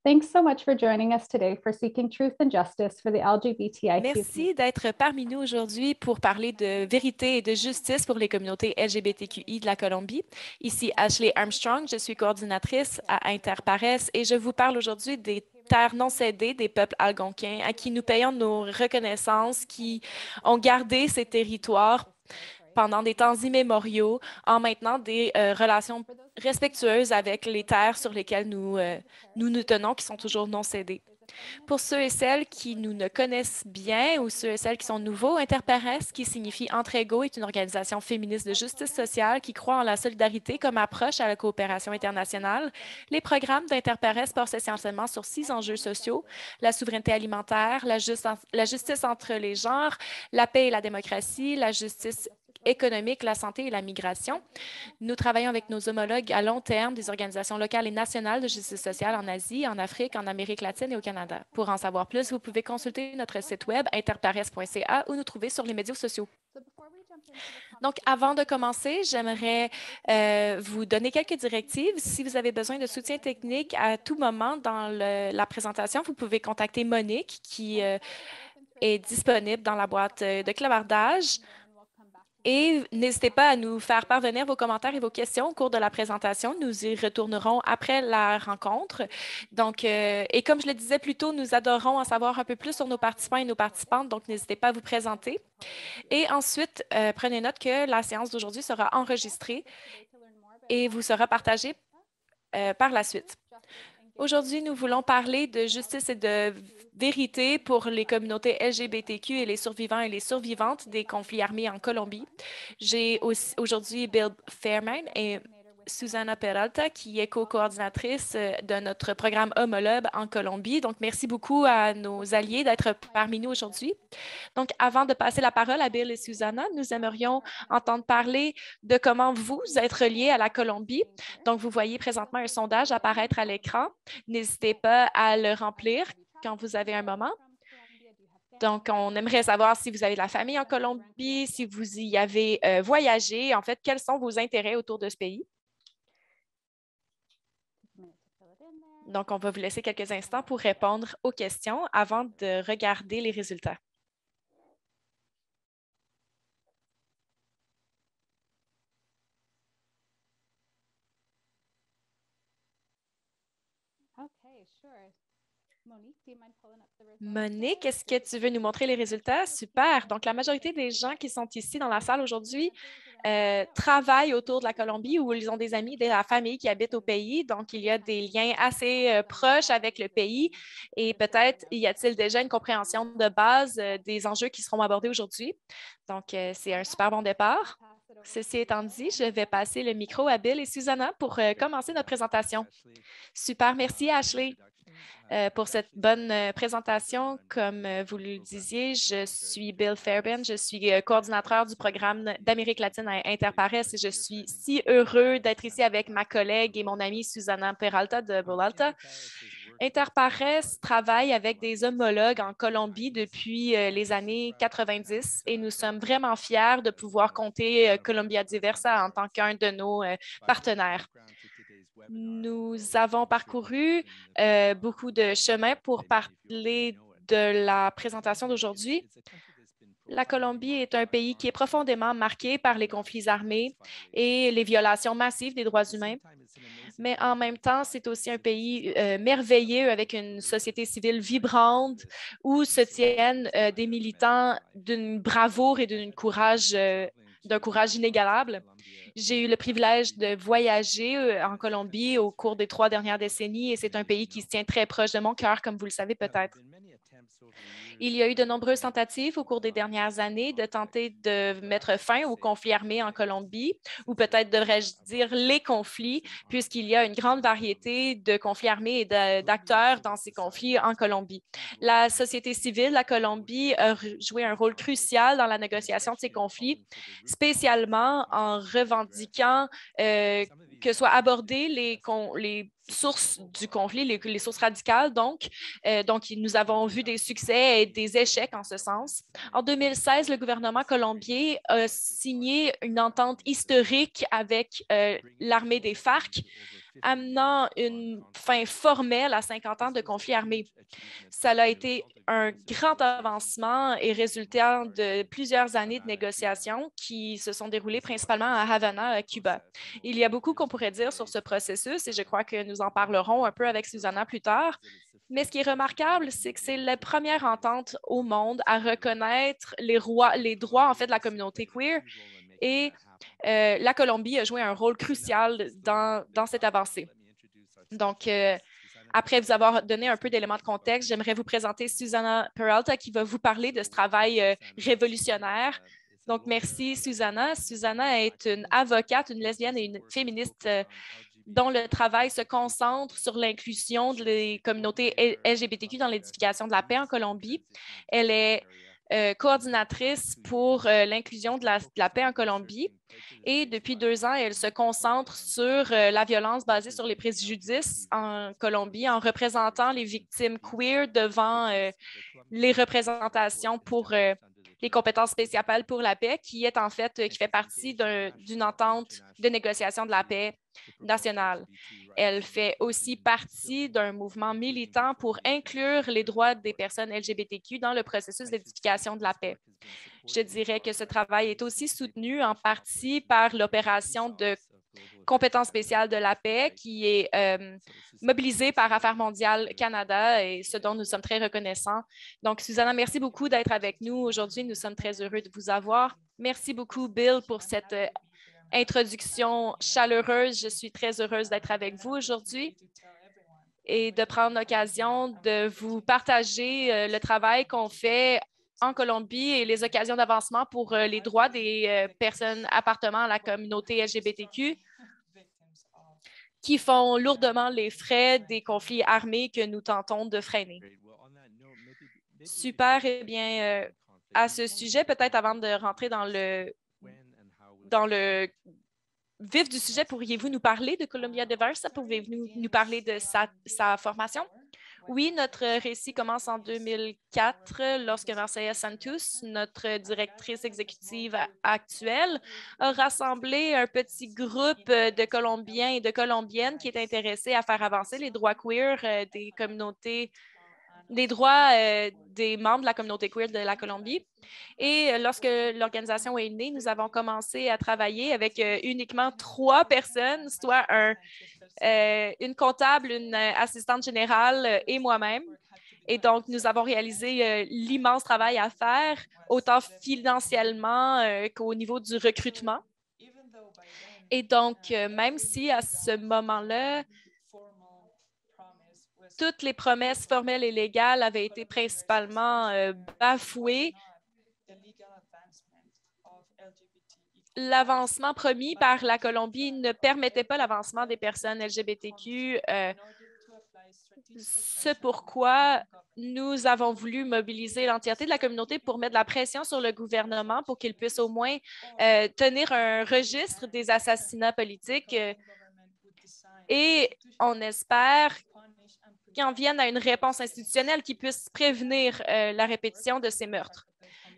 Thanks so much for joining us today for Seeking Truth and Justice for the LGBTIQ Merci d'être parmi nous aujourd'hui pour parler de vérité et de justice pour les communautés LGBTQI de la Colombie. Ici Ashley Armstrong, je suis coordinatrice à Interpares et je vous parle aujourd'hui des terres non cédées des peuples algonquins à qui nous payons nos reconnaissances, qui ont gardé ces territoires pendant des temps immémoriaux en maintenant des relations respectueuses avec les terres sur lesquelles nous tenons, qui sont toujours non cédées. Pour ceux et celles qui nous ne connaissent bien ou ceux et celles qui sont nouveaux, Interpares, qui signifie Entre égaux, est une organisation féministe de justice sociale qui croit en la solidarité comme approche à la coopération internationale. Les programmes d'Interpares portent essentiellement sur 6 enjeux sociaux: la souveraineté alimentaire, la justice entre les genres, la paix et la démocratie, la justice économique, la santé et la migration. Nous travaillons avec nos homologues à long terme des organisations locales et nationales de justice sociale en Asie, en Afrique, en Amérique latine et au Canada. Pour en savoir plus, vous pouvez consulter notre site web interpares.ca ou nous trouver sur les médias sociaux. Donc, avant de commencer, j'aimerais vous donner quelques directives. Si vous avez besoin de soutien technique à tout moment dans la présentation, vous pouvez contacter Monique qui est disponible dans la boîte de clavardage. Et n'hésitez pas à nous faire parvenir vos commentaires et vos questions au cours de la présentation. Nous y retournerons après la rencontre. Donc, et comme je le disais plus tôt, nous adorons en savoir un peu plus sur nos participants et nos participantes. Donc, n'hésitez pas à vous présenter. Et ensuite, prenez note que la séance d'aujourd'hui sera enregistrée et vous sera partagée par la suite. Aujourd'hui, nous voulons parler de justice et de vérité pour les communautés LGBTQ et les survivants et les survivantes des conflits armés en Colombie. J'ai aujourd'hui Bill Fairman et Susana Peralta, qui est co-coordinatrice de notre programme homologue en Colombie. Donc, merci beaucoup à nos alliés d'être parmi nous aujourd'hui. Donc, avant de passer la parole à Bill et Susana, nous aimerions entendre parler de comment vous êtes reliés à la Colombie. Donc, vous voyez présentement un sondage apparaître à l'écran. N'hésitez pas à le remplir quand vous avez un moment. Donc, on aimerait savoir si vous avez de la famille en Colombie, si vous y avez voyagé. En fait, quels sont vos intérêts autour de ce pays? Donc, on va vous laisser quelques instants pour répondre aux questions avant de regarder les résultats. Monique, est-ce que tu veux nous montrer les résultats? Super. Donc, la majorité des gens qui sont ici dans la salle aujourd'hui travaillent autour de la Colombie ou ils ont des amis de la famille qui habitent au pays. Donc, il y a des liens assez proches avec le pays et peut-être y a-t-il déjà une compréhension de base des enjeux qui seront abordés aujourd'hui. Donc, c'est un super bon départ. Ceci étant dit, je vais passer le micro à Bill et Susanna pour commencer notre présentation. Super, merci Ashley. Pour cette bonne présentation. Comme vous le disiez, je suis Bill Fairbairn, je suis coordinateur du programme d'Amérique latine à Interpares et je suis si heureux d'être ici avec ma collègue et mon amie Susana Peralta de Bolalta. Interpares travaille avec des homologues en Colombie depuis les années 90 et nous sommes vraiment fiers de pouvoir compter Colombia Diversa en tant qu'un de nos partenaires. Nous avons parcouru beaucoup de chemin pour parler de la présentation d'aujourd'hui. La Colombie est un pays qui est profondément marqué par les conflits armés et les violations massives des droits humains. Mais en même temps, c'est aussi un pays merveilleux avec une société civile vibrante où se tiennent des militants d'une bravoure et d'un courage inégalable. J'ai eu le privilège de voyager en Colombie au cours des 3 dernières décennies et c'est un pays qui se tient très proche de mon cœur, comme vous le savez peut-être. Il y a eu de nombreuses tentatives au cours des dernières années de tenter de mettre fin aux conflits armés en Colombie, ou peut-être devrais-je dire les conflits, puisqu'il y a une grande variété de conflits armés et d'acteurs dans ces conflits en Colombie. La société civile de la Colombie a joué un rôle crucial dans la négociation de ces conflits, spécialement en revendiquant que soient abordées les sources du conflit, les sources radicales. Donc, nous avons vu des succès et des échecs en ce sens. En 2016, le gouvernement colombien a signé une entente historique avec l'armée des FARC amenant une fin formelle à 50 ans de conflit armé. Ça a été un grand avancement et résultant de plusieurs années de négociations qui se sont déroulées principalement à Havana, à Cuba. Il y a beaucoup qu'on pourrait dire sur ce processus et je crois que nous en parlerons un peu avec Susanna plus tard. Mais ce qui est remarquable, c'est que c'est la première entente au monde à reconnaître les droits en fait, de la communauté queer et la Colombie a joué un rôle crucial dans cette avancée. Donc, après vous avoir donné un peu d'éléments de contexte, j'aimerais vous présenter Susanna Peralta qui va vous parler de ce travail révolutionnaire. Donc, merci Susanna. Susanna est une avocate, une lesbienne et une féministe dont le travail se concentre sur l'inclusion des communautés LGBTQ dans l'édification de la paix en Colombie. Elle est coordinatrice pour l'inclusion de la paix en Colombie. Et depuis 2 ans, elle se concentre sur la violence basée sur les préjudices en Colombie en représentant les victimes queer devant les représentations pour les compétences spéciales pour la paix, qui est en fait, qui fait partie d'une entente de négociation de la paix nationale. Elle fait aussi partie d'un mouvement militant pour inclure les droits des personnes LGBTQ dans le processus d'édification de la paix. Je dirais que ce travail est aussi soutenu en partie par l'opération de compétences spéciales de la paix qui est mobilisée par Affaires mondiales Canada et ce dont nous sommes très reconnaissants. Donc, Susanna, merci beaucoup d'être avec nous aujourd'hui. Nous sommes très heureux de vous avoir. Merci beaucoup, Bill, pour cette introduction chaleureuse. Je suis très heureuse d'être avec vous aujourd'hui et de prendre l'occasion de vous partager le travail qu'on fait en Colombie et les occasions d'avancement pour les droits des personnes appartenant à la communauté LGBTQ qui font lourdement les frais des conflits armés que nous tentons de freiner. Super. Eh bien, à ce sujet, peut-être avant de rentrer dans le vif du sujet, pourriez-vous nous parler de Colombia Diversa? Pouvez-vous nous parler de sa formation? Oui, notre récit commence en 2004 lorsque Marcella Santos, notre directrice exécutive actuelle, a rassemblé un petit groupe de Colombiens et de Colombiennes qui est intéressé à faire avancer les droits queer des communautés, des droits des membres de la communauté queer de la Colombie. Et lorsque l'organisation est née, nous avons commencé à travailler avec uniquement 3 personnes, soit une comptable, une assistante générale et moi-même. Et donc, nous avons réalisé l'immense travail à faire, autant financièrement qu'au niveau du recrutement. Et donc, même si à ce moment-là, toutes les promesses formelles et légales avaient été principalement bafouées, l'avancement promis par la Colombie ne permettait pas l'avancement des personnes LGBTQ. C'est pourquoi nous avons voulu mobiliser l'entièreté de la communauté pour mettre de la pression sur le gouvernement pour qu'il puisse au moins tenir un registre des assassinats politiques et on espère qu'on vienne à une réponse institutionnelle qui puisse prévenir la répétition de ces meurtres.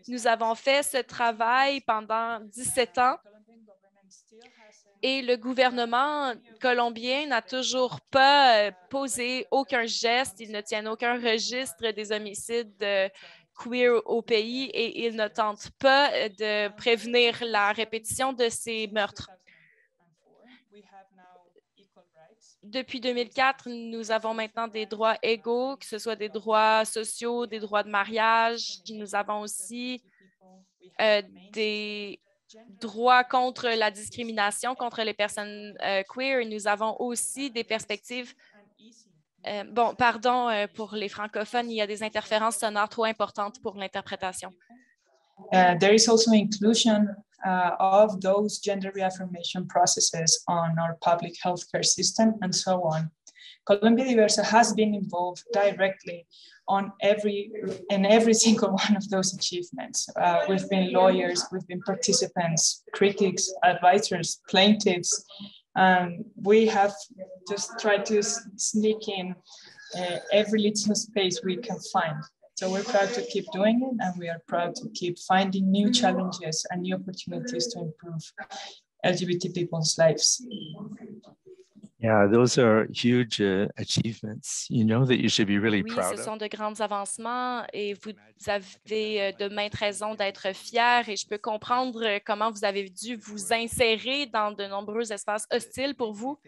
Nous avons fait ce travail pendant 17 ans et le gouvernement colombien n'a toujours pas posé aucun geste, il ne tient aucun registre des homicides queer au pays et il ne tente pas de prévenir la répétition de ces meurtres. Depuis 2004, nous avons maintenant des droits égaux, que ce soit des droits sociaux, des droits de mariage. Nous avons aussi des droits contre la discrimination contre les personnes queer. Et nous avons aussi des perspectives. Pardon pour les francophones, il y a des interférences sonores trop importantes pour l'interprétation. There is also inclusion of those gender reaffirmation processes on our public healthcare system and so on. Colombia Diversa has been involved directly on every single one of those achievements. We've been lawyers, we've been participants, critics, advisors, plaintiffs. We have just tried to sneak in every little space we can find. So we're proud to keep doing it, and we are proud to keep finding new challenges and new opportunities to improve LGBT people's lives. Yeah, those are huge achievements. You know that you should be really Oui, proud ce of. sont de grands avancements et vous avez de maintes raisons d'être fiers et je peux comprendre comment vous avez dû vous insérer dans de nombreux espaces hostiles pour vous.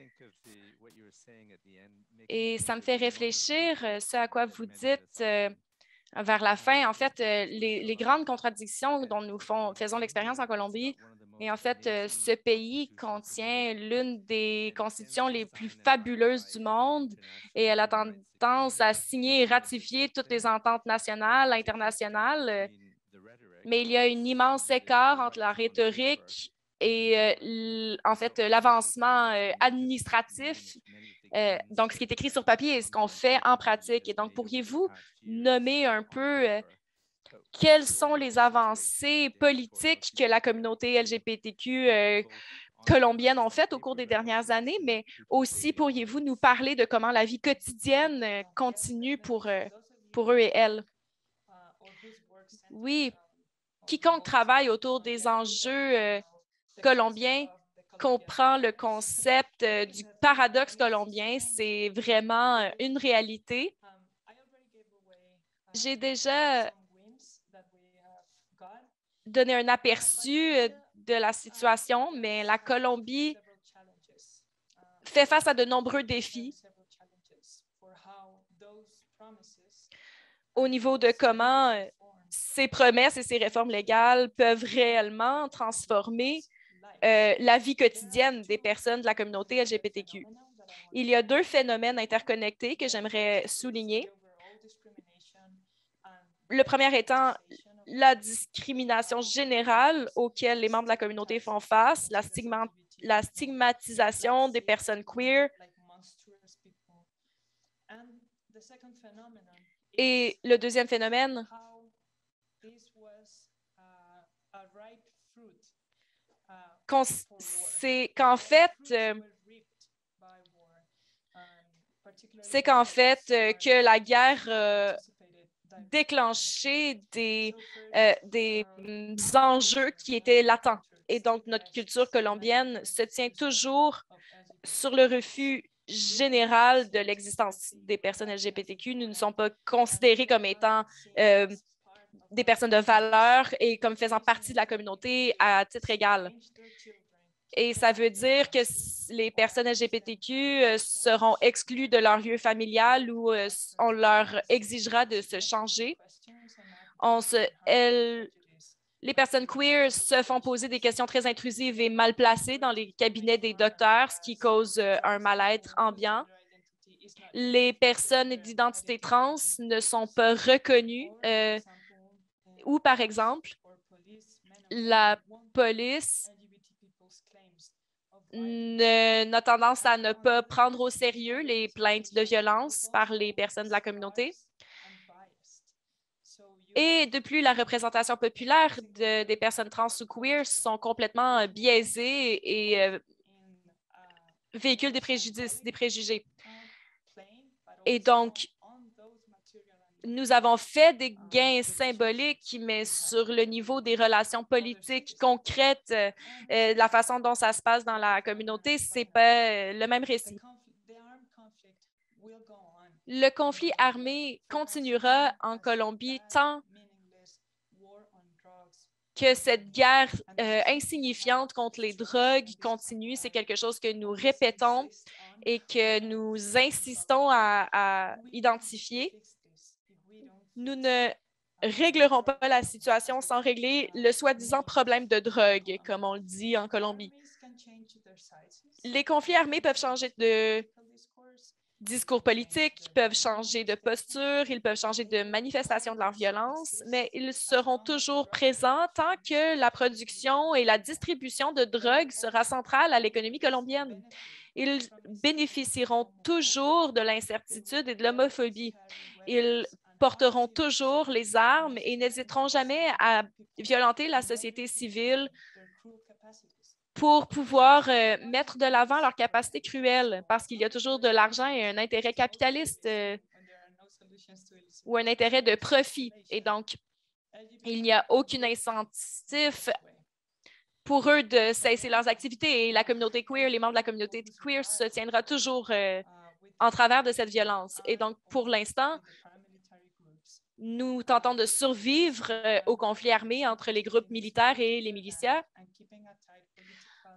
Et ça me fait réfléchir ce à quoi vous dites vers la fin. En fait, les grandes contradictions dont nous faisons l'expérience en Colombie. Et en fait, ce pays contient l'une des constitutions les plus fabuleuses du monde et elle a tendance à signer et ratifier toutes les ententes nationales, internationales. Mais il y a un immense écart entre la rhétorique et en fait l'avancement administratif. Donc, ce qui est écrit sur papier et ce qu'on fait en pratique. Et donc, pourriez-vous nommer un peu quelles sont les avancées politiques que la communauté LGBTQ colombienne ont faites au cours des dernières années, mais aussi pourriez-vous nous parler de comment la vie quotidienne continue pour eux et elles? Oui, quiconque travaille autour des enjeux colombiens comprend le concept du paradoxe colombien. C'est vraiment une réalité. J'ai déjà donné un aperçu de la situation, mais la Colombie fait face à de nombreux défis au niveau de comment ces promesses et ces réformes légales peuvent réellement transformer la vie quotidienne des personnes de la communauté LGBTQ. Il y a deux phénomènes interconnectés que j'aimerais souligner. Le premier étant la discrimination générale auquel les membres de la communauté font face, la stigmatisation des personnes queer. Et le deuxième phénomène, c'est qu'en fait, que la guerre déclenché des enjeux qui étaient latents. Et donc, notre culture colombienne se tient toujours sur le refus général de l'existence des personnes LGBTQ. Nous ne sommes pas considérés comme étant des personnes de valeur et comme faisant partie de la communauté à titre égal. Et ça veut dire que les personnes LGBTQ seront exclues de leur lieu familial ou on leur exigera de se changer. Les personnes queer se font poser des questions très intrusives et mal placées dans les cabinets des docteurs, ce qui cause un mal-être ambiant. Les personnes d'identité trans ne sont pas reconnues ou, par exemple, la police n'a tendance à ne pas prendre au sérieux les plaintes de violence par les personnes de la communauté. Et de plus, la représentation populaire des personnes trans ou queer sont complètement biaisées et véhiculent des préjudices, des préjugés. Et donc, nous avons fait des gains symboliques, mais sur le niveau des relations politiques concrètes, la façon dont ça se passe dans la communauté, ce n'est pas le même récit. Le conflit armé continuera en Colombie tant que cette guerre insignifiante contre les drogues continue. C'est quelque chose que nous répétons et que nous insistons à identifier. Nous ne réglerons pas la situation sans régler le soi-disant problème de drogue, comme on le dit en Colombie. Les conflits armés peuvent changer de discours politique, ils peuvent changer de posture, ils peuvent changer de manifestation de leur violence, mais ils seront toujours présents tant que la production et la distribution de drogue sera centrale à l'économie colombienne. Ils bénéficieront toujours de l'incertitude et de l'homophobie. Ils porteront toujours les armes et n'hésiteront jamais à violenter la société civile pour pouvoir mettre de l'avant leur capacité cruelle, parce qu'il y a toujours de l'argent et un intérêt capitaliste ou un intérêt de profit. Et donc, il n'y a aucun incentif pour eux de cesser leurs activités et la communauté queer, les membres de la communauté queer se tiendra toujours en travers de cette violence. Et donc, pour l'instant, nous tentons de survivre au conflit armé entre les groupes militaires et les miliciens,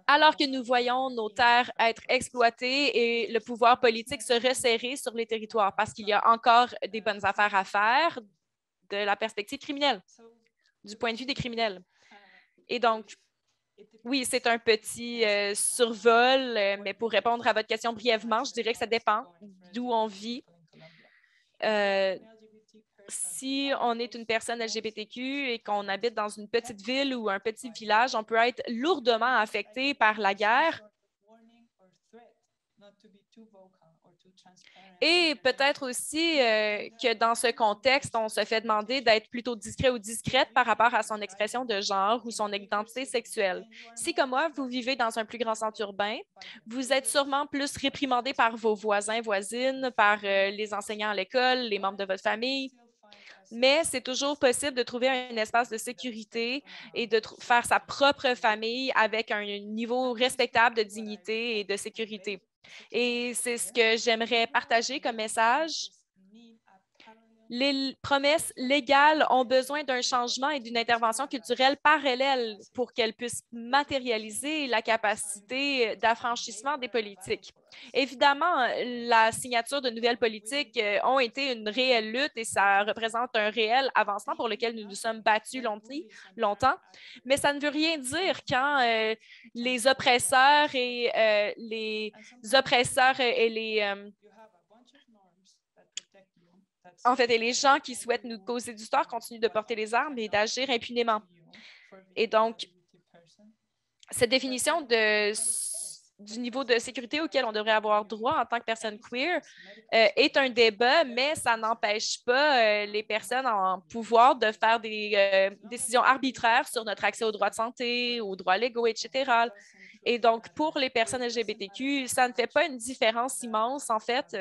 alors que nous voyons nos terres être exploitées et le pouvoir politique se resserrer sur les territoires parce qu'il y a encore des bonnes affaires à faire de la perspective criminelle, du point de vue des criminels. Et donc, oui, c'est un petit survol, mais pour répondre à votre question brièvement, je dirais que ça dépend d'où on vit. Si on est une personne LGBTQ et qu'on habite dans une petite ville ou un petit village, on peut être lourdement affecté par la guerre. Et peut-être aussi que dans ce contexte, on se fait demander d'être plutôt discret ou discrète par rapport à son expression de genre ou son identité sexuelle. Si, comme moi, vous vivez dans un plus grand centre urbain, vous êtes sûrement plus réprimandé par vos voisins, voisines, par les enseignants à l'école, les membres de votre famille. Mais c'est toujours possible de trouver un espace de sécurité et de faire sa propre famille avec un niveau respectable de dignité et de sécurité. Et c'est ce que j'aimerais partager comme message. Les promesses légales ont besoin d'un changement et d'une intervention culturelle parallèle pour qu'elles puissent matérialiser la capacité d'affranchissement des politiques. Évidemment, la signature de nouvelles politiques ont été une réelle lutte et ça représente un réel avancement pour lequel nous nous sommes battus longtemps, mais ça ne veut rien dire quand les oppresseurs et les et les gens qui souhaitent nous causer du tort continuent de porter les armes et d'agir impunément. Et donc, cette définition du niveau de sécurité auquel on devrait avoir droit en tant que personne queer est un débat, mais ça n'empêche pas les personnes en pouvoir de faire des décisions arbitraires sur notre accès aux droits de santé, aux droits légaux, etc. Et donc, pour les personnes LGBTQ, ça ne fait pas une différence immense, en fait,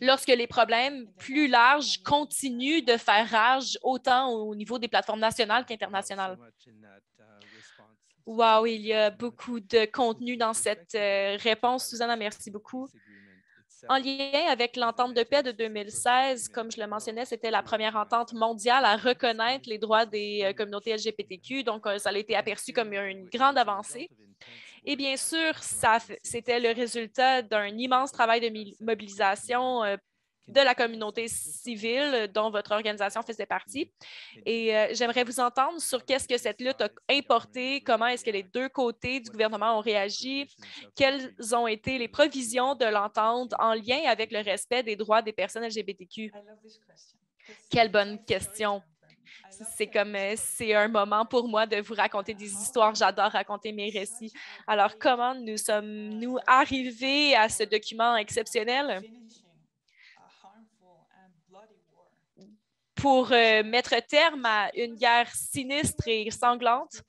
lorsque les problèmes plus larges continuent de faire rage autant au niveau des plateformes nationales qu'internationales. Wow, il y a beaucoup de contenu dans cette réponse, Susanna, merci beaucoup. En lien avec l'entente de paix de 2016, comme je le mentionnais, c'était la première entente mondiale à reconnaître les droits des communautés LGBTQ, donc ça a été aperçu comme une grande avancée. Et bien sûr, c'était le résultat d'un immense travail de mobilisation de la communauté civile dont votre organisation faisait partie. Et j'aimerais vous entendre sur qu'est-ce que cette lutte a importé, comment est-ce que les deux côtés du gouvernement ont réagi, quelles ont été les provisions de l'entente en lien avec le respect des droits des personnes LGBTQ. Quelle bonne question. C'est un moment pour moi de vous raconter des histoires. J'adore raconter mes récits. Alors, comment nous sommes-nous arrivés à ce document exceptionnel pour mettre terme à une guerre sinistre et sanglante?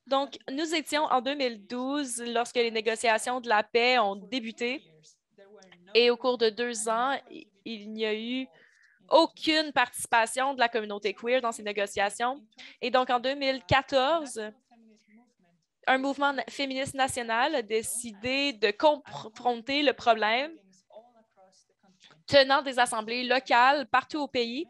Donc, nous étions en 2012 lorsque les négociations de la paix ont débuté et au cours de 2 ans, il n'y a eu aucune participation de la communauté queer dans ces négociations. Et donc, en 2014, un mouvement féministe national a décidé de confronter le problème, tenant des assemblées locales partout au pays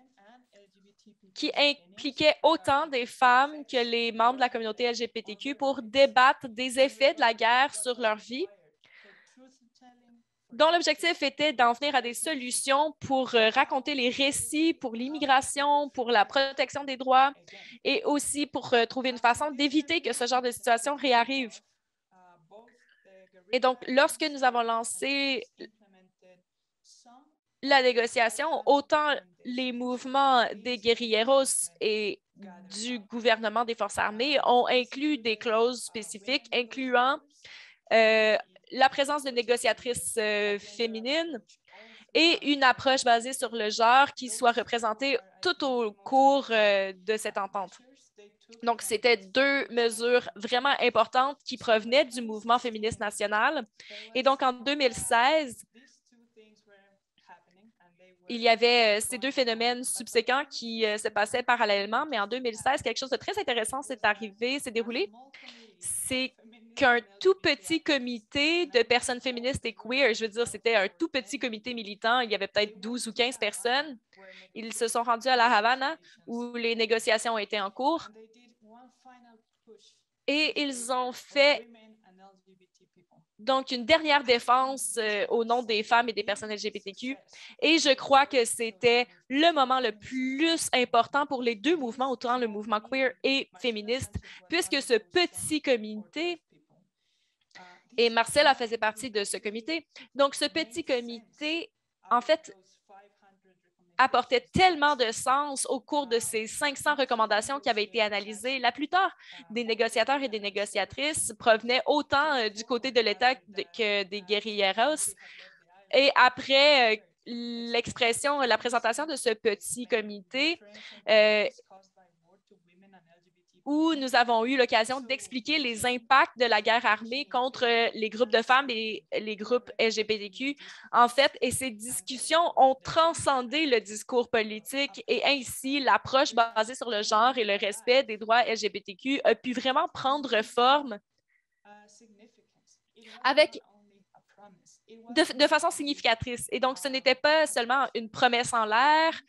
qui impliquaient autant des femmes que les membres de la communauté LGBTQ pour débattre des effets de la guerre sur leur vie, dont l'objectif était d'en venir à des solutions pour raconter les récits pour l'immigration, pour la protection des droits et aussi pour trouver une façon d'éviter que ce genre de situation réarrive. Et donc, lorsque nous avons lancé la négociation, autant les mouvements des guérilleros et du gouvernement des forces armées ont inclus des clauses spécifiques incluant la présence de négociatrices féminines et une approche basée sur le genre qui soit représentée tout au cours de cette entente. Donc, c'était 2 mesures vraiment importantes qui provenaient du mouvement féministe national. Et donc, en 2016, il y avait ces deux phénomènes subséquents qui se passaient parallèlement, mais en 2016, quelque chose de très intéressant s'est déroulé. C'est qu'un tout petit comité de personnes féministes et queer, je veux dire, c'était un tout petit comité militant, il y avait peut-être 12 ou 15 personnes. Ils se sont rendus à La Havane où les négociations étaient en cours et ils ont fait donc une dernière défense au nom des femmes et des personnes LGBTQ. Et je crois que c'était le moment le plus important pour les deux mouvements, autant le mouvement queer et féministe, puisque ce petit comité, et Marcella faisait partie de ce comité, donc ce petit comité, en fait, apportait tellement de sens au cours de ces 500 recommandations qui avaient été analysées. La plupart des négociateurs et des négociatrices provenaient autant du côté de l'État que des guerrilleros. Et après l'expression, la présentation de ce petit comité, où nous avons eu l'occasion d'expliquer les impacts de la guerre armée contre les groupes de femmes et les groupes LGBTQ, en fait, et ces discussions ont transcendé le discours politique et ainsi l'approche basée sur le genre et le respect des droits LGBTQ a pu vraiment prendre forme avec de façon significatrice. Et donc, ce n'était pas seulement une promesse en l'air,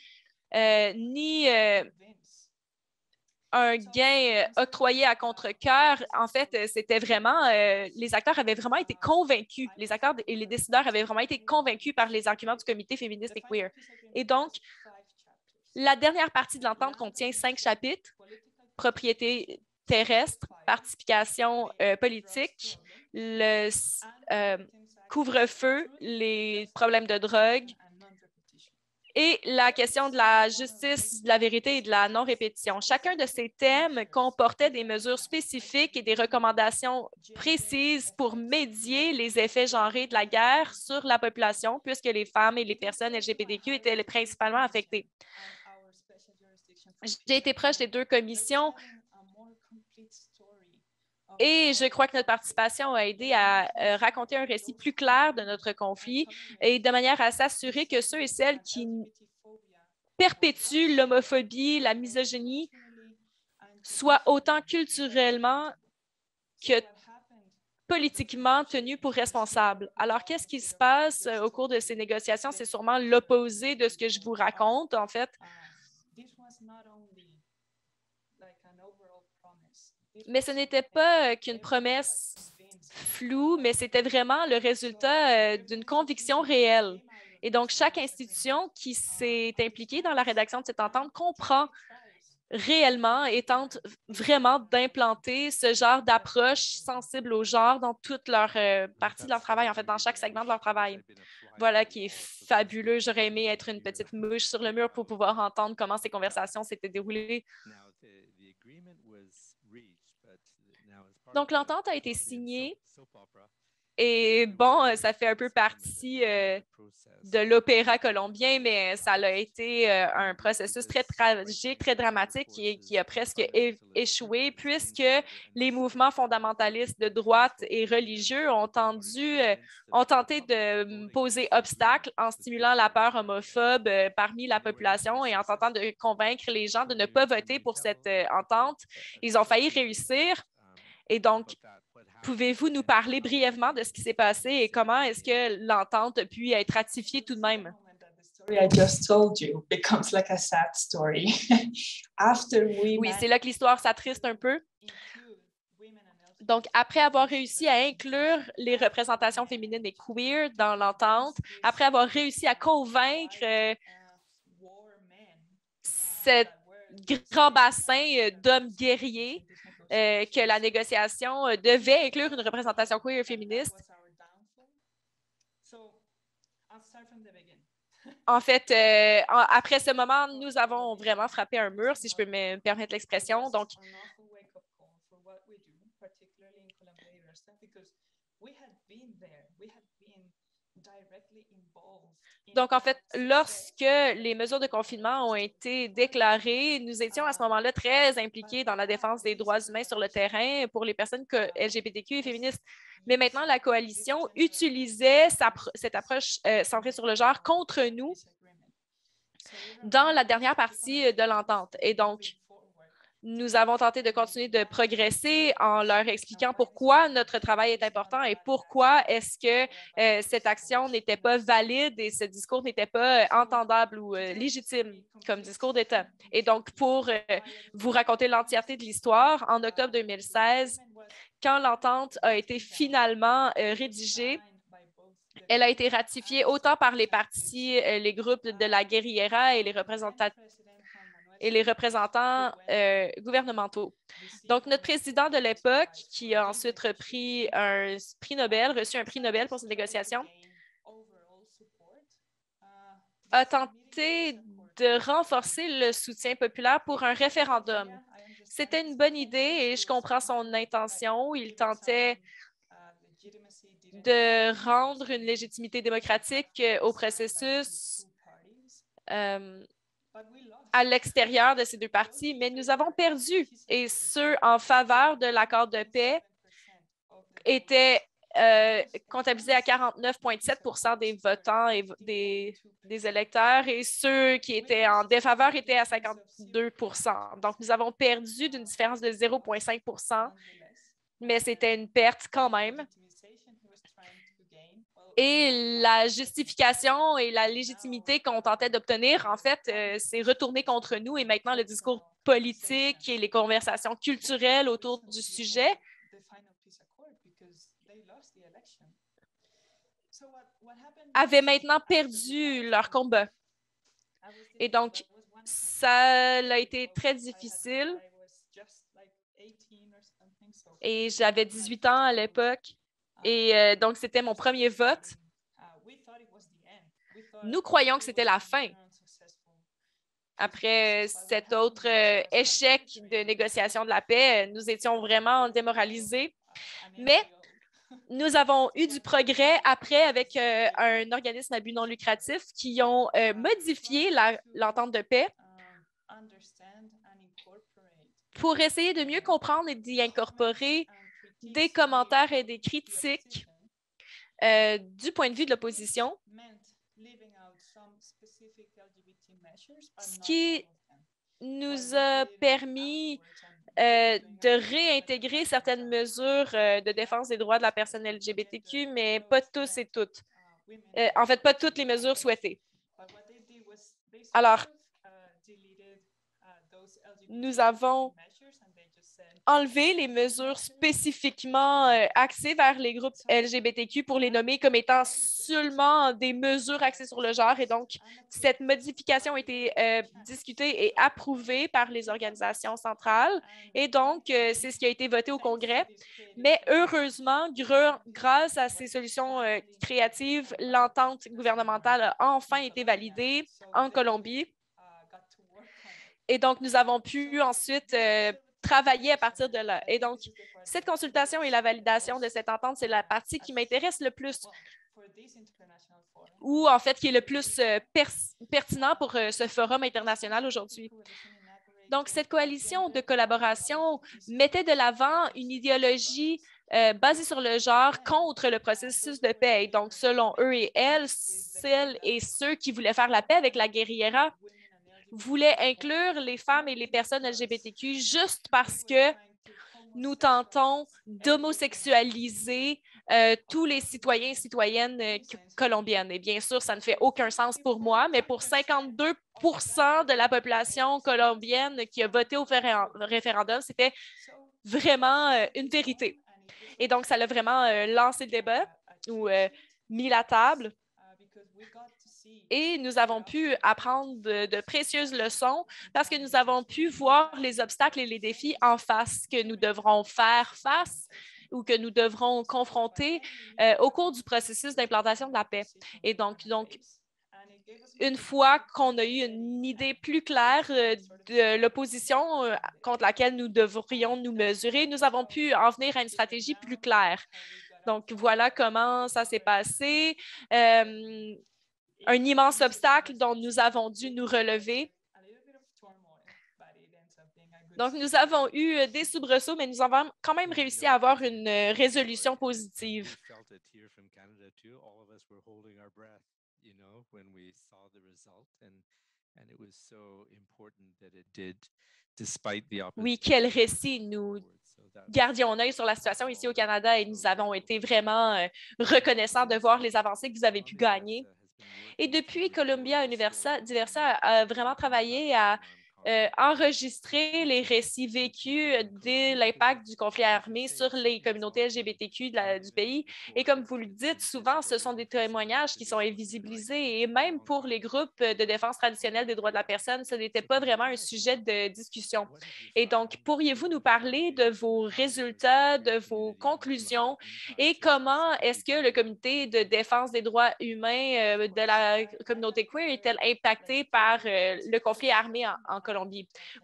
ni un gain octroyé à contre-cœur. En fait, c'était vraiment, les acteurs avaient vraiment été convaincus, les acteurs et les décideurs avaient vraiment été convaincus par les arguments du comité féministe et queer. Et donc, la dernière partie de l'entente contient 5 chapitres: propriété terrestre, participation politique, le couvre-feu, les problèmes de drogue, et la question de la justice, de la vérité et de la non-répétition. Chacun de ces thèmes comportait des mesures spécifiques et des recommandations précises pour médier les effets genrés de la guerre sur la population, puisque les femmes et les personnes LGBTQ étaient principalement affectées. J'ai été proche des deux commissions et je crois que notre participation a aidé à raconter un récit plus clair de notre conflit et de manière à s'assurer que ceux et celles qui perpétuent l'homophobie, la misogynie, soient autant culturellement que politiquement tenus pour responsables. Alors, qu'est-ce qui se passe au cours de ces négociations? C'est sûrement l'opposé de ce que je vous raconte, en fait. Mais ce n'était pas qu'une promesse floue, mais c'était vraiment le résultat d'une conviction réelle. Et donc, chaque institution qui s'est impliquée dans la rédaction de cette entente comprend réellement et tente vraiment d'implanter ce genre d'approche sensible au genre dans toute leur partie de leur travail, en fait, dans chaque segment de leur travail. Voilà qui est fabuleux. J'aurais aimé être une petite mouche sur le mur pour pouvoir entendre comment ces conversations s'étaient déroulées. Donc, l'entente a été signée et bon, ça fait un peu partie de l'opéra colombien, mais ça a été un processus très tragique, très dramatique qui a presque échoué puisque les mouvements fondamentalistes de droite et religieux ont tenté de poser obstacle en stimulant la peur homophobe parmi la population et en tentant de convaincre les gens de ne pas voter pour cette entente. Ils ont failli réussir. Et donc, pouvez-vous nous parler brièvement de ce qui s'est passé et comment est-ce que l'entente a pu être ratifiée tout de même? I just told you becomes like a sad story. Oui, c'est là que l'histoire s'attriste un peu. Donc, après avoir réussi à inclure les représentations féminines et queer dans l'entente, après avoir réussi à convaincre ce grand bassin d'hommes guerriers que la négociation devait inclure une représentation queer et féministe. En fait, après ce moment, nous avons vraiment frappé un mur, si je peux me permettre l'expression. Donc, Donc, en fait, lorsque les mesures de confinement ont été déclarées, nous étions à ce moment-là très impliqués dans la défense des droits humains sur le terrain pour les personnes LGBTQ et féministes. Mais maintenant, la coalition utilisait cette approche centrée sur le genre contre nous dans la dernière partie de l'entente. Et donc, nous avons tenté de continuer de progresser en leur expliquant pourquoi notre travail est important et pourquoi est-ce que cette action n'était pas valide et ce discours n'était pas entendable ou légitime comme discours d'État. Et donc, pour vous raconter l'entièreté de l'histoire, en octobre 2016, quand l'entente a été finalement rédigée, elle a été ratifiée autant par les partis, les groupes de la guérilla et les représentants gouvernementaux. Donc, notre président de l'époque, qui a ensuite reçu un prix Nobel pour cette négociation, a tenté de renforcer le soutien populaire pour un référendum. C'était une bonne idée et je comprends son intention. Il tentait de rendre une légitimité démocratique au processus à l'extérieur de ces deux partis, mais nous avons perdu et ceux en faveur de l'accord de paix étaient comptabilisés à 49,7 % des votants et des électeurs et ceux qui étaient en défaveur étaient à 52 %. Donc, nous avons perdu d'une différence de 0,5 %, mais c'était une perte quand même. Et la justification et la légitimité qu'on tentait d'obtenir, en fait, s'est retournée contre nous. Et maintenant, le discours politique et les conversations culturelles autour du sujet avaient maintenant perdu leur combat. Et donc, ça a été très difficile. Et j'avais 18 ans à l'époque. Et donc, c'était mon premier vote. Nous croyons que c'était la fin. Après cet autre échec de négociation de la paix, nous étions vraiment démoralisés. Mais nous avons eu du progrès après avec un organisme à but non lucratif qui ont modifié l'entente de paix pour essayer de mieux comprendre et d'y incorporer des commentaires et des critiques du point de vue de l'opposition, ce qui nous a permis de réintégrer certaines mesures de défense des droits de la personne LGBTQ, mais pas tous et toutes. En fait, pas toutes les mesures souhaitées. Alors, nous avons enlevé les mesures spécifiquement axées vers les groupes LGBTQ pour les nommer comme étant seulement des mesures axées sur le genre. Et donc, cette modification a été discutée et approuvée par les organisations centrales. Et donc, c'est ce qui a été voté au Congrès. Mais heureusement, grâce à ces solutions créatives, l'entente gouvernementale a enfin été validée en Colombie. Et donc, nous avons pu ensuite travailler à partir de là. Et donc, cette consultation et la validation de cette entente, c'est la partie qui m'intéresse le plus ou en fait qui est le plus pertinent pour ce forum international aujourd'hui. Donc, cette coalition de collaboration mettait de l'avant une idéologie basée sur le genre contre le processus de paix. Et donc, selon eux et elles, celles et ceux qui voulaient faire la paix avec la guérilla voulait inclure les femmes et les personnes LGBTQ juste parce que nous tentons d'homosexualiser tous les citoyens et citoyennes colombiennes. Et bien sûr, ça ne fait aucun sens pour moi, mais pour 52 % de la population colombienne qui a voté au référendum, c'était vraiment une vérité. Et donc, ça l'a vraiment lancé le débat ou mis la table. Et nous avons pu apprendre de précieuses leçons parce que nous avons pu voir les obstacles et les défis en face que nous devrons faire face ou que nous devrons confronter au cours du processus d'implantation de la paix. Et donc une fois qu'on a eu une idée plus claire de l'opposition contre laquelle nous devrions nous mesurer, nous avons pu en venir à une stratégie plus claire. Donc, voilà comment ça s'est passé. Un immense obstacle dont nous avons dû nous relever. Donc, nous avons eu des soubresauts, mais nous avons quand même réussi à avoir une résolution positive. Oui, quel récit! Nous gardions un œil sur la situation ici au Canada et nous avons été vraiment reconnaissants de voir les avancées que vous avez pu gagner. Et depuis, Columbia Diversa a vraiment travaillé à enregistrer les récits vécus de l'impact du conflit armé sur les communautés LGBTQ du pays. Et comme vous le dites, souvent, ce sont des témoignages qui sont invisibilisés et même pour les groupes de défense traditionnelle des droits de la personne, ce n'était pas vraiment un sujet de discussion. Et donc, pourriez-vous nous parler de vos résultats, de vos conclusions et comment est-ce que le comité de défense des droits humains de la communauté queer est-elle impactée par le conflit armé en Colombie?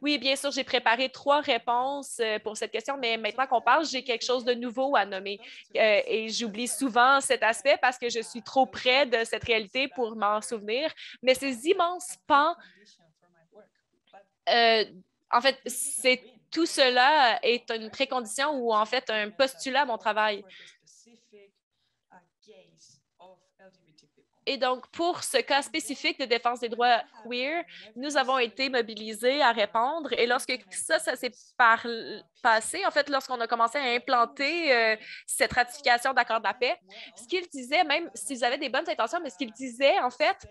Oui, bien sûr, j'ai préparé 3 réponses pour cette question, mais maintenant qu'on parle, j'ai quelque chose de nouveau à nommer. Et j'oublie souvent cet aspect parce que je suis trop près de cette réalité pour m'en souvenir. Mais ces immenses pans, en fait, tout cela est une précondition ou en fait un postulat à mon travail. Et donc, pour ce cas spécifique de défense des droits queer, nous avons été mobilisés à répondre. Et lorsque ça s'est passé, en fait, lorsqu'on a commencé à implanter cette ratification d'accord de la paix, ce qu'ils disaient, même s'ils avaient des bonnes intentions, mais ce qu'ils disaient, en fait,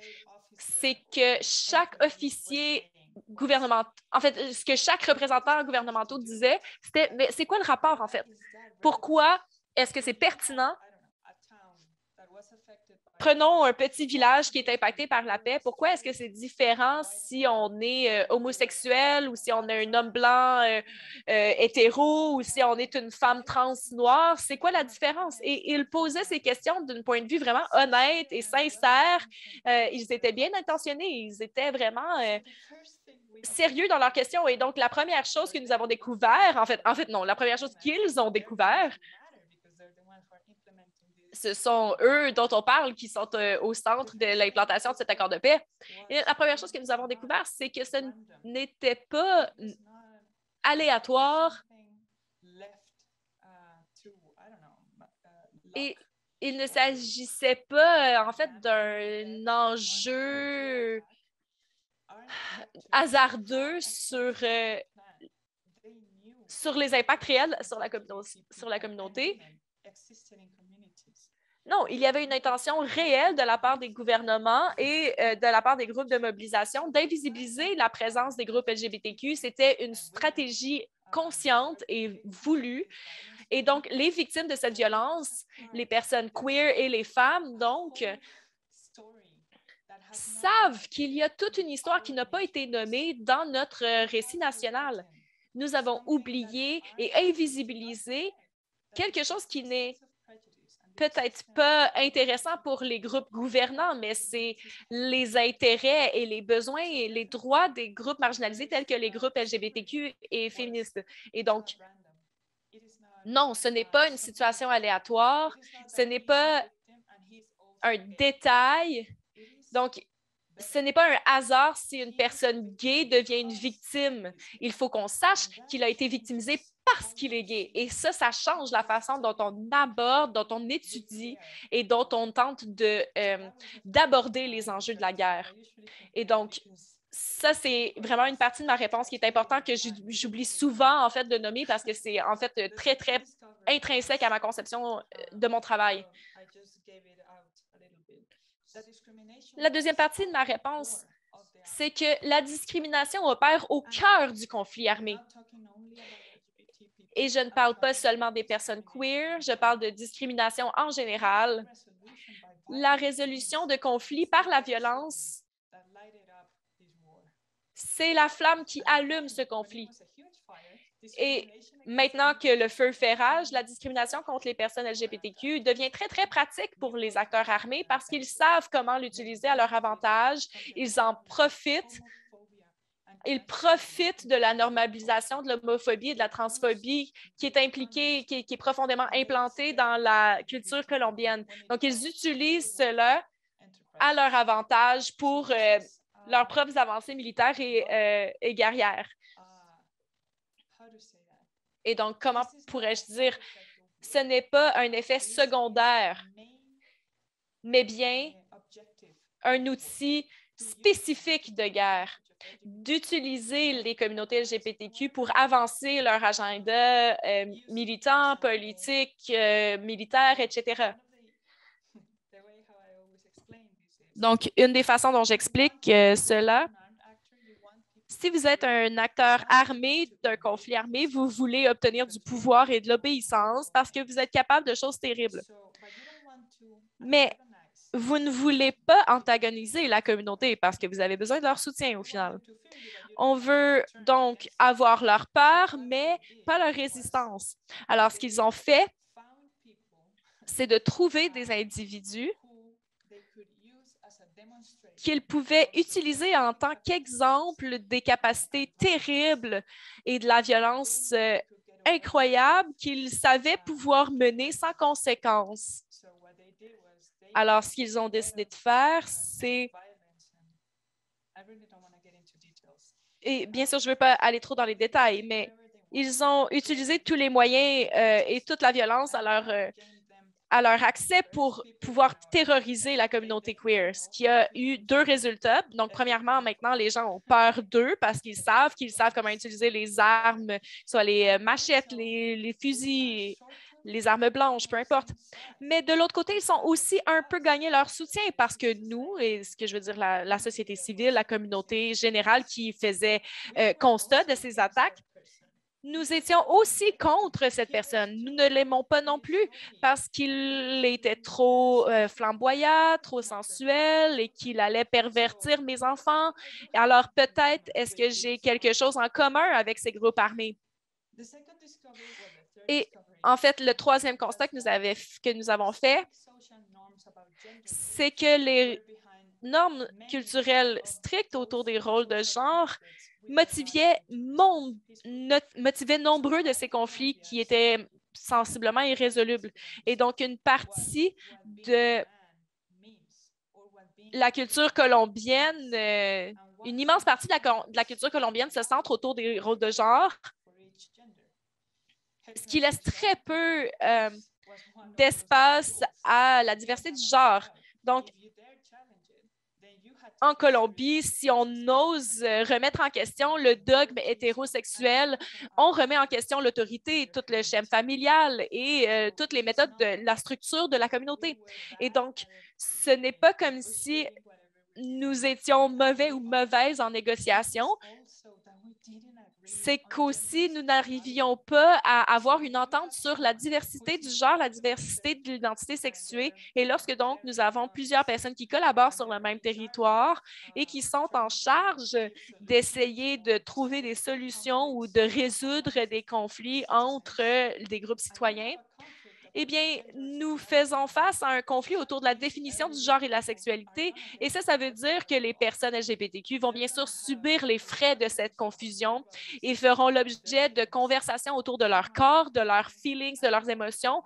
c'est que chaque officier gouvernemental, en fait, ce que chaque représentant gouvernemental disait, c'était, mais c'est quoi le rapport, en fait? Pourquoi est-ce que c'est pertinent? Prenons un petit village qui est impacté par la paix. Pourquoi est-ce que c'est différent si on est homosexuel ou si on est un homme blanc hétéro ou si on est une femme trans noire? C'est quoi la différence? Et il posait ces questions d'un point de vue vraiment honnête et sincère. Ils étaient bien intentionnés. Ils étaient vraiment sérieux dans leurs questions. Et donc, la première chose que nous avons découvert, en fait, non, la première chose qu'ils ont découvert, ce sont eux dont on parle qui sont au centre de l'implantation de cet accord de paix. Et la première chose que nous avons découvert, c'est que ce n'était pas aléatoire et il ne s'agissait pas, en fait, d'un enjeu hasardeux sur les impacts réels sur la communauté. Non, il y avait une intention réelle de la part des gouvernements et de la part des groupes de mobilisation d'invisibiliser la présence des groupes LGBTQ. C'était une stratégie consciente et voulue. Et donc, les victimes de cette violence, les personnes queer et les femmes, donc, savent qu'il y a toute une histoire qui n'a pas été nommée dans notre récit national. Nous avons oublié et invisibilisé quelque chose qui n'est peut-être pas intéressant pour les groupes gouvernants, mais c'est les intérêts et les besoins et les droits des groupes marginalisés tels que les groupes LGBTQ et féministes. Et donc, non, ce n'est pas une situation aléatoire, ce n'est pas un détail. Donc, ce n'est pas un hasard si une personne gay devient une victime. Il faut qu'on sache qu'il a été victimisé parce qu'il est gay. Et ça change la façon dont on aborde, dont on étudie et dont on tente d'aborder les enjeux de la guerre. Et donc, ça, c'est vraiment une partie de ma réponse qui est importante que j'oublie souvent, en fait, de nommer parce que c'est, en fait, très, très intrinsèque à ma conception de mon travail. La deuxième partie de ma réponse, c'est que la discrimination opère au cœur du conflit armé. Et je ne parle pas seulement des personnes queer, je parle de discrimination en général. La résolution de conflits par la violence, c'est la flamme qui allume ce conflit. Et maintenant que le feu fait rage, la discrimination contre les personnes LGBTQ devient très, très pratique pour les acteurs armés parce qu'ils savent comment l'utiliser à leur avantage. Ils en profitent ils profitent de la normalisation de l'homophobie et de la transphobie qui est impliquée, qui est profondément implantée dans la culture colombienne. Donc, ils utilisent cela à leur avantage pour leurs propres avancées militaires et guerrières. Et donc, comment pourrais-je dire, ce n'est pas un effet secondaire, mais bien un outil spécifique de guerre, d'utiliser les communautés LGBTQ pour avancer leur agenda militant, politique, militaire, etc. Donc, une des façons dont j'explique cela, si vous êtes un acteur armé d'un conflit armé, vous voulez obtenir du pouvoir et de l'obéissance parce que vous êtes capable de choses terribles. Mais vous ne voulez pas antagoniser la communauté parce que vous avez besoin de leur soutien au final. On veut donc avoir leur peur, mais pas leur résistance. Alors, ce qu'ils ont fait, c'est de trouver des individus qu'ils pouvaient utiliser en tant qu'exemple des capacités terribles et de la violence incroyable qu'ils savaient pouvoir mener sans conséquence. Alors, ce qu'ils ont décidé de faire, c'est... Et bien sûr, je ne veux pas aller trop dans les détails, mais ils ont utilisé tous les moyens et toute la violence à leur accès pour pouvoir terroriser la communauté queer, ce qui a eu deux résultats. Donc, premièrement, maintenant, les gens ont peur d'eux parce qu'ils savent comment utiliser les armes, soit les machettes, les fusils, les armes blanches, peu importe. Mais de l'autre côté, ils sont aussi un peu gagnés leur soutien parce que nous, et ce que je veux dire, la société civile, la communauté générale qui faisait constat de ces attaques, nous étions aussi contre cette personne. Nous ne l'aimons pas non plus parce qu'il était trop flamboyant, trop sensuel et qu'il allait pervertir mes enfants. Alors peut-être est-ce que j'ai quelque chose en commun avec ces groupes armés. Et en fait, le troisième constat que nous avons fait, c'est que les normes culturelles strictes autour des rôles de genre motivaient nombreux de ces conflits qui étaient sensiblement irrésolubles. Et donc, une partie de la culture colombienne, une immense partie de la culture colombienne se centre autour des rôles de genre, ce qui laisse très peu d'espace à la diversité du genre. Donc, en Colombie, si on ose remettre en question le dogme hétérosexuel, on remet en question l'autorité, tout le schéma familial et toutes les méthodes de la structure de la communauté. Et donc, ce n'est pas comme si nous étions mauvais ou mauvaises en négociation. C'est qu'aussi, nous n'arrivions pas à avoir une entente sur la diversité du genre, la diversité de l'identité sexuée. Et lorsque donc nous avons plusieurs personnes qui collaborent sur le même territoire et qui sont en charge d'essayer de trouver des solutions ou de résoudre des conflits entre des groupes citoyens, eh bien, nous faisons face à un conflit autour de la définition du genre et de la sexualité. Et ça veut dire que les personnes LGBTQ vont bien sûr subir les frais de cette confusion et feront l'objet de conversations autour de leur corps, de leurs feelings, de leurs émotions,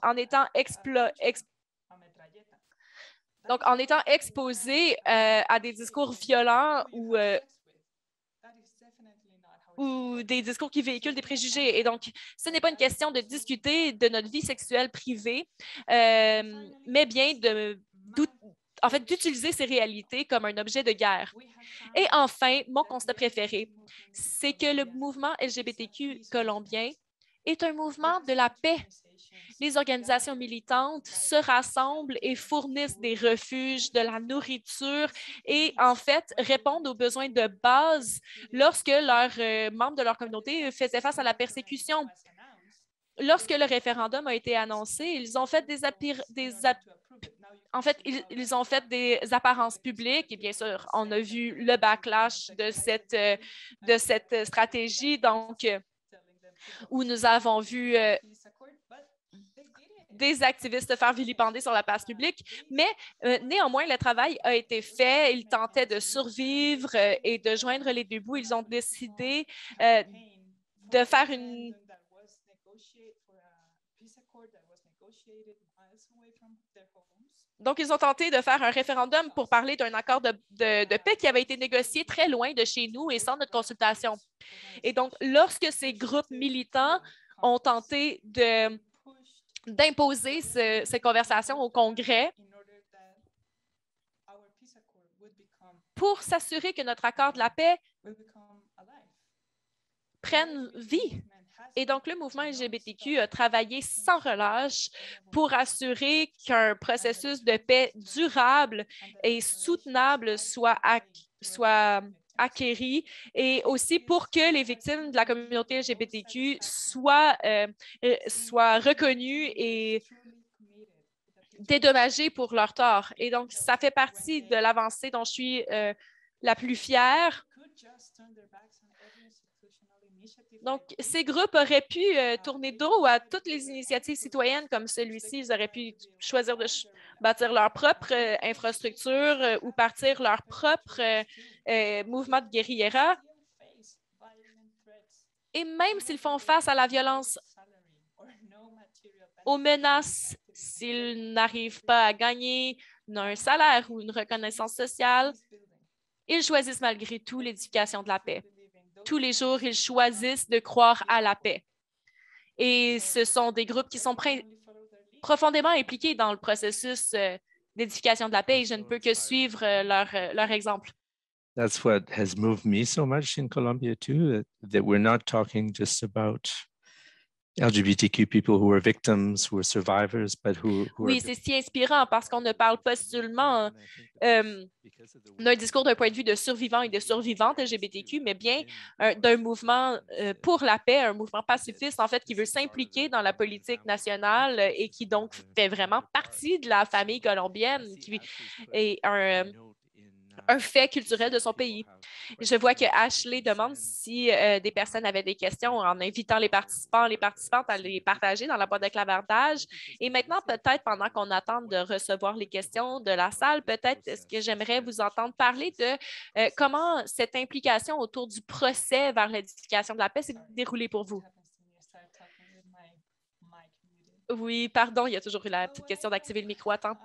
en étant exposés à des discours violents ou des discours qui véhiculent des préjugés. Et donc, ce n'est pas une question de discuter de notre vie sexuelle privée, mais bien d'utiliser ces réalités comme un objet de guerre. Et enfin, mon constat préféré, c'est que le mouvement LGBTQ colombien est un mouvement de la paix. Les organisations militantes se rassemblent et fournissent des refuges, de la nourriture et, en fait, répondent aux besoins de base lorsque leurs membres de leur communauté faisaient face à la persécution. Lorsque le référendum a été annoncé, ils ont fait ils ont fait des apparences publiques et bien sûr, on a vu le backlash de cette stratégie, donc où nous avons vu des activistes se faire vilipender sur la place publique, mais néanmoins, le travail a été fait. Ils tentaient de survivre et de joindre les deux bouts. Ils ont décidé de faire une... Donc, ils ont tenté de faire un référendum pour parler d'un accord de paix qui avait été négocié très loin de chez nous et sans notre consultation. Et donc, lorsque ces groupes militants ont tenté d'imposer ces conversations au Congrès pour s'assurer que notre accord de la paix prenne vie. Et donc, le mouvement LGBTQ a travaillé sans relâche pour assurer qu'un processus de paix durable et soutenable soit acquéri et aussi pour que les victimes de la communauté LGBTQ soient reconnues et dédommagées pour leur tort. Et donc, ça fait partie de l'avancée dont je suis la plus fière. Donc, ces groupes auraient pu tourner dos à toutes les initiatives citoyennes comme celui-ci. Ils auraient pu choisir de bâtir leur propre infrastructure ou partir leur propre mouvement de guérilla. Et même s'ils font face à la violence, aux menaces, s'ils n'arrivent pas à gagner un salaire ou une reconnaissance sociale, ils choisissent malgré tout l'édification de la paix. Tous les jours, ils choisissent de croire à la paix. Et ce sont des groupes qui sont profondément impliqués dans le processus d'édification de la paix et je ne peux que suivre leur exemple. That's what has moved me so much in Colombia too, that we're not talking just about LGBTQ people who are victims, who are survivors, but who oui, c'est si inspirant parce qu'on ne parle pas seulement d'un discours d'un point de vue de survivants et de survivantes LGBTQ, mais bien d'un mouvement pour la paix, un mouvement pacifiste, en fait, qui veut s'impliquer dans la politique nationale et qui donc fait vraiment partie de la famille colombienne, qui est un fait culturel de son pays. Je vois que Ashley demande si des personnes avaient des questions en invitant les participantes à les partager dans la boîte de clavardage. Et maintenant, peut-être pendant qu'on attend de recevoir les questions de la salle, peut-être est-ce que j'aimerais vous entendre parler de comment cette implication autour du procès vers l'édification de la paix s'est déroulée pour vous. Oui, pardon, il y a toujours eu la petite question d'activer le micro à temps.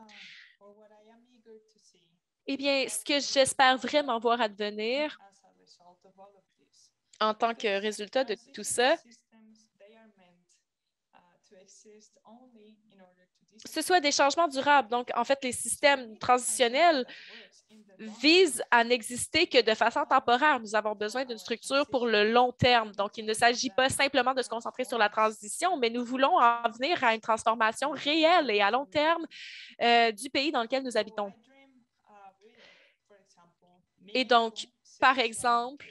Eh bien, ce que j'espère vraiment voir advenir en tant que résultat de tout ça, ce soit des changements durables. Donc, en fait, les systèmes transitionnels visent à n'exister que de façon temporaire. Nous avons besoin d'une structure pour le long terme. Donc, il ne s'agit pas simplement de se concentrer sur la transition, mais nous voulons en venir à une transformation réelle et à long terme du pays dans lequel nous habitons. Et donc, par exemple,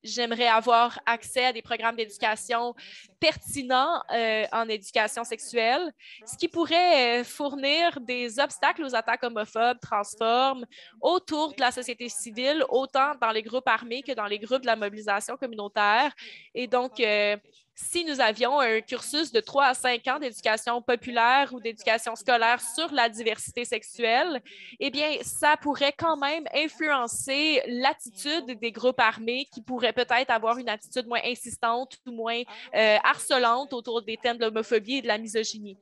j'aimerais avoir accès à des programmes d'éducation pertinents en éducation sexuelle, ce qui pourrait fournir des obstacles aux attaques homophobes, transphobes autour de la société civile, autant dans les groupes armés que dans les groupes de la mobilisation communautaire. Et donc, si nous avions un cursus de 3 à 5 ans d'éducation populaire ou d'éducation scolaire sur la diversité sexuelle, eh bien, ça pourrait quand même influencer l'attitude des groupes armés qui pourraient peut-être avoir une attitude moins insistante ou moins harcelante autour des thèmes de l'homophobie et de la misogynie.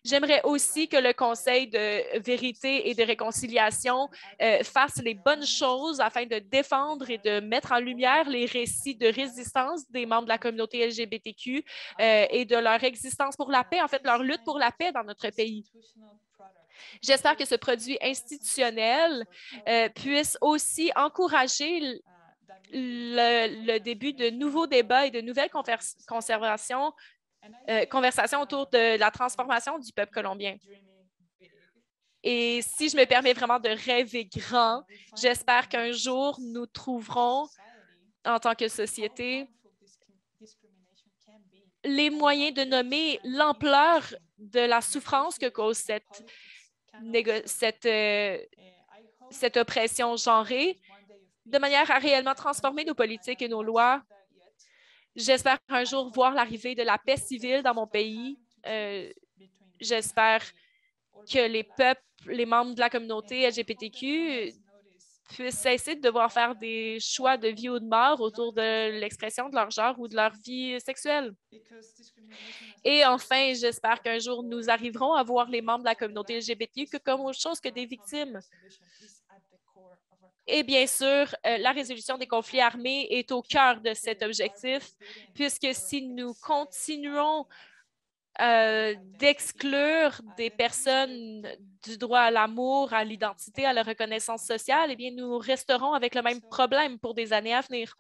J'aimerais aussi que le Conseil de vérité et de réconciliation fasse les bonnes choses afin de défendre et de mettre en lumière les récits de résistance des membres de la communauté LGBTQ et de leur existence pour la paix, en fait, leur lutte pour la paix dans notre pays. J'espère que ce produit institutionnel puisse aussi encourager le début de nouveaux débats et de nouvelles conversations autour de la transformation du peuple colombien. Et si je me permets vraiment de rêver grand, j'espère qu'un jour, nous trouverons, en tant que société, les moyens de nommer l'ampleur de la souffrance que cause cette oppression genrée, de manière à réellement transformer nos politiques et nos lois. J'espère un jour voir l'arrivée de la paix civile dans mon pays j'espère que les peuples, les membres de la communauté LGBTQ puissent cesser de devoir faire des choix de vie ou de mort autour de l'expression de leur genre ou de leur vie sexuelle. Et enfin, j'espère qu'un jour, nous arriverons à voir les membres de la communauté LGBTQ comme autre chose que des victimes. Et bien sûr, la résolution des conflits armés est au cœur de cet objectif, puisque si nous continuons d'exclure des personnes du droit à l'amour, à l'identité, à la reconnaissance sociale, eh bien, nous resterons avec le même problème pour des années à venir.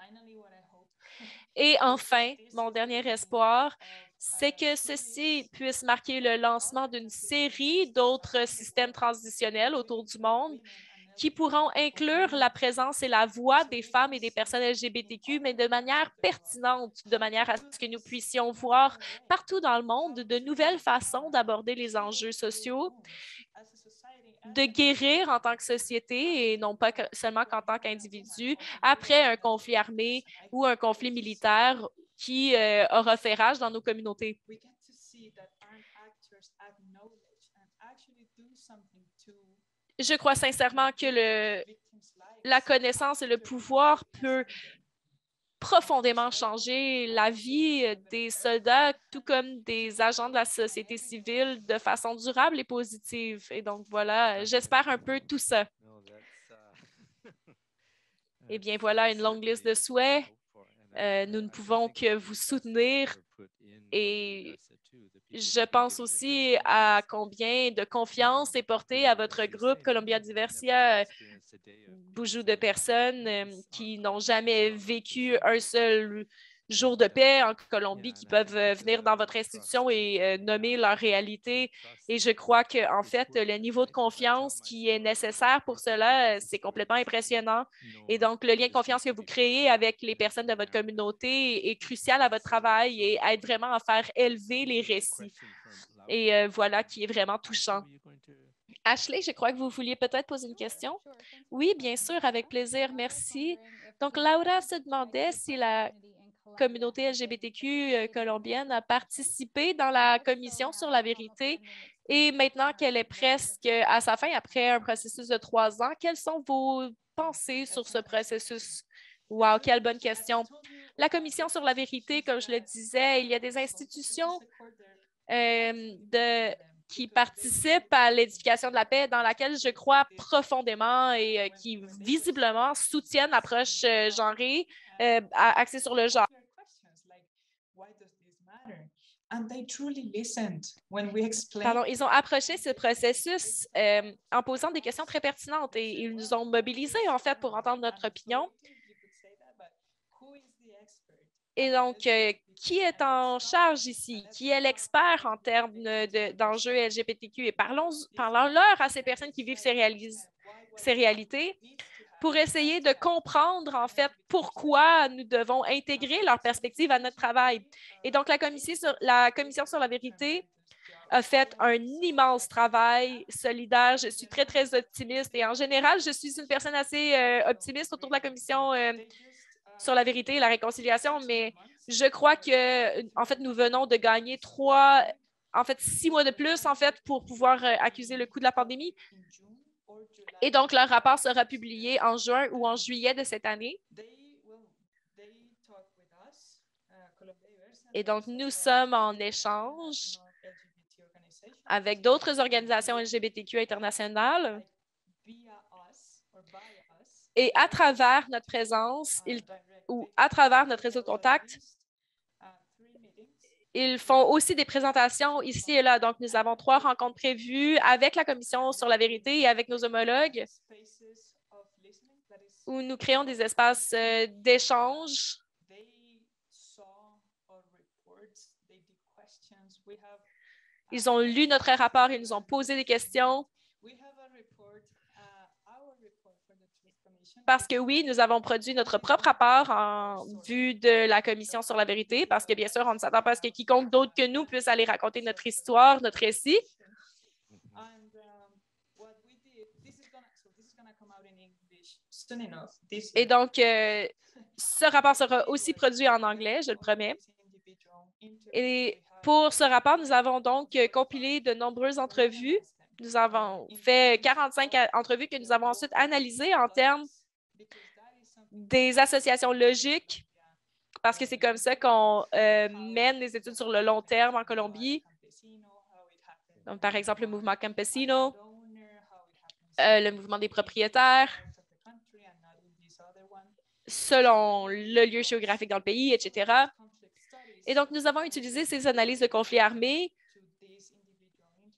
Et enfin, mon dernier espoir, c'est que ceci puisse marquer le lancement d'une série d'autres systèmes transitionnels autour du monde qui pourront inclure la présence et la voix des femmes et des personnes LGBTQ, mais de manière pertinente, de manière à ce que nous puissions voir partout dans le monde de nouvelles façons d'aborder les enjeux sociaux, de guérir en tant que société et non pas seulement qu'en tant qu'individu après un conflit armé ou un conflit militaire qui aura fait rage dans nos communautés. Je crois sincèrement que la connaissance et le pouvoir peut profondément changer la vie des soldats, tout comme des agents de la société civile de façon durable et positive. Et donc, voilà, j'espère un peu tout ça. Eh bien, voilà une longue liste de souhaits. Nous ne pouvons que vous soutenir et je pense aussi à combien de confiance est portée à votre groupe Columbia Diversia, beaucoup de personnes qui n'ont jamais vécu un seul jour de paix en Colombie, qui peuvent venir dans votre institution et nommer leur réalité. Et je crois qu'en fait, le niveau de confiance qui est nécessaire pour cela, c'est complètement impressionnant. Et donc, le lien de confiance que vous créez avec les personnes de votre communauté est crucial à votre travail et aide vraiment à faire élever les récits. Et voilà, qui est vraiment touchant. Ashley, je crois que vous vouliez peut-être poser une question. Oui, bien sûr, avec plaisir, merci. Donc, Laura se demandait si la communauté LGBTQ colombienne a participé dans la commission sur la vérité et maintenant qu'elle est presque à sa fin après un processus de 3 ans, quelles sont vos pensées sur ce processus? Wow, quelle bonne question. La commission sur la vérité, comme je le disais, il y a des institutions qui participent à l'édification de la paix, dans laquelle je crois profondément et qui visiblement soutiennent l'approche genrée axée sur le genre. Pardon, ils ont approché ce processus en posant des questions très pertinentes et ils nous ont mobilisés en fait pour entendre notre opinion. Et donc, qui est en charge ici? Qui est l'expert en termes d'enjeux LGBTQ? Et parlons-leur à ces personnes qui vivent ces réalités pour essayer de comprendre, en fait, pourquoi nous devons intégrer leur perspective à notre travail. Et donc, la commission sur la vérité a fait un immense travail solidaire. Je suis très, très optimiste et en général, je suis une personne assez optimiste autour de la commission sur la vérité et la réconciliation, mais je crois que, en fait, nous venons de gagner 6 mois de plus, en fait, pour pouvoir accuser le coût de la pandémie. Et donc, leur rapport sera publié en juin ou en juillet de cette année. Et donc, nous sommes en échange avec d'autres organisations LGBTQ internationales. Et à travers notre présence ou à travers notre réseau de contact, ils font aussi des présentations ici et là. Donc, nous avons 3 rencontres prévues avec la Commission sur la vérité et avec nos homologues où nous créons des espaces d'échange. Ils ont lu notre rapport et nous ont posé des questions. Parce que oui, nous avons produit notre propre rapport en vue de la Commission sur la vérité, parce que bien sûr, on ne s'attend pas à ce que quiconque d'autre que nous puisse aller raconter notre histoire, notre récit. Et donc, ce rapport sera aussi produit en anglais, je le promets. Et Pour ce rapport, nous avons donc compilé de nombreuses entrevues. Nous avons fait 45 entrevues que nous avons ensuite analysées en termes des associations logiques, parce que c'est comme ça qu'on mène les études sur le long terme en Colombie. Donc, par exemple, le mouvement Campesino, le mouvement des propriétaires, selon le lieu géographique dans le pays, etc. Et donc, nous avons utilisé ces analyses de conflits armés